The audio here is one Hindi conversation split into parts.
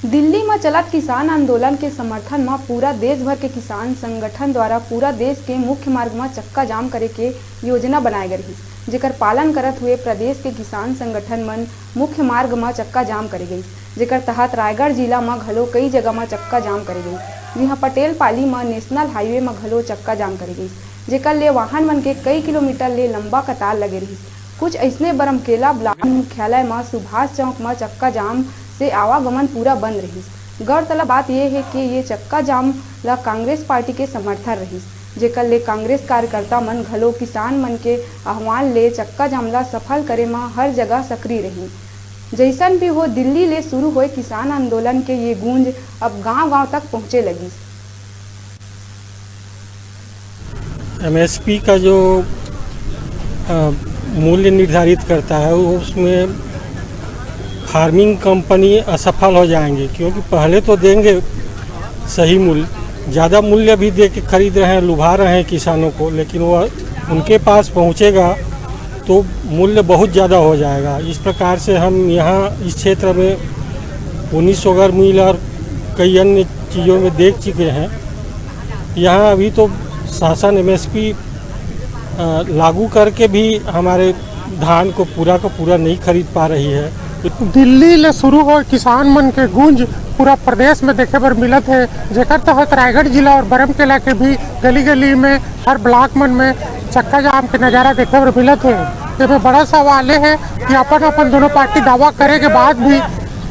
दिल्ली में चलत किसान आंदोलन के समर्थन में पूरा देश भर के किसान संगठन द्वारा पूरा देश के मुख्य मार्ग में चक्का जाम करे के योजना बनाए गई, जेकर पालन करत हुए प्रदेश के किसान संगठन मन मुख्य मार्ग में चक्का जाम करे गई, जेकर तहत रायगढ़ जिला में घलो कई जगह में चक्का जाम करे गई। जिहां पटेल पाली में नेशनल हाईवे में घलो चक्का जाम करे गई, जेकर ले वाहन मन के कई किलोमीटर ले लंबा कतार लगे रही। कुछ ऐसने बरमकेला ब्लॉक मुख्यालय में सुभाष चौक में चक्का जाम से आवागमन पूरा बंद रही। गौरतलब बात यह है कि ये चक्का जाम ला कांग्रेस पार्टी के समर्थन रही, जेकर ले कांग्रेस कार्यकर्ता मन घलो किसान मन के आह्वान ले चक्का जाम ला सफल करे में हर जगह सक्रिय रही। जैसन भी हो, दिल्ली ले शुरू हुए किसान आंदोलन के ये गूंज अब गांव-गांव तक पहुंचे लगी। एमएसपी का जो मूल्य निर्धारित करता है उसमें फार्मिंग कंपनी असफल हो जाएंगे, क्योंकि पहले तो देंगे सही मूल्य, ज़्यादा मूल्य भी दे के खरीद रहे हैं, लुभा रहे हैं किसानों को, लेकिन वह उनके पास पहुंचेगा तो मूल्य बहुत ज़्यादा हो जाएगा। इस प्रकार से हम यहाँ इस क्षेत्र में 19 शुगर मिल और कई अन्य चीज़ों में देख चुके हैं। यहाँ अभी तो शासन एमएसपी लागू करके भी हमारे धान को पूरा नहीं खरीद पा रही है। दिल्ली ले शुरू हो किसान मन के गूंज पूरा प्रदेश में देखे बर मिलत है, जेकर तहत रायगढ़ जिला और बरमकेला के भी गली गली में हर ब्लॉक मन में चक्का जाम के नज़ारा देखे बर मिलत है। इसमें बड़ा सवाल है कि अपन दोनों पार्टी दावा करे के बाद भी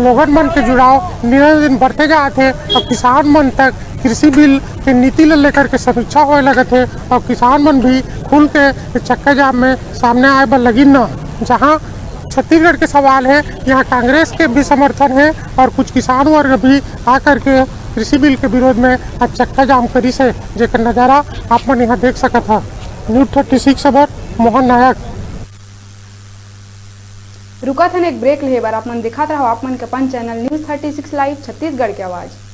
लोगन मन के जुड़ाव दिन बढ़ते जाते हैं और किसान मन तक कृषि बिल के नीति ले लेकर के समीक्षा होने लगत है और किसान मन भी खुल के चक्का जाम में सामने आए बर लगी न। जहाँ छत्तीसगढ़ के सवाल है, यहाँ कांग्रेस के भी समर्थन है और कुछ किसान वर्ग भी आकर के कृषि बिल के विरोध में आज चक्का जाम करी से, जेकर नज़ारा आप मन यहाँ देख सकत है। न्यूज़ 36 खबर मोहन नायक। रुका था एक ब्रेक ले बार आप मन दिखात रहो आप मन के अपन चैनल न्यूज़ 36 लाइव छत्तीसगढ़ की आवाज़।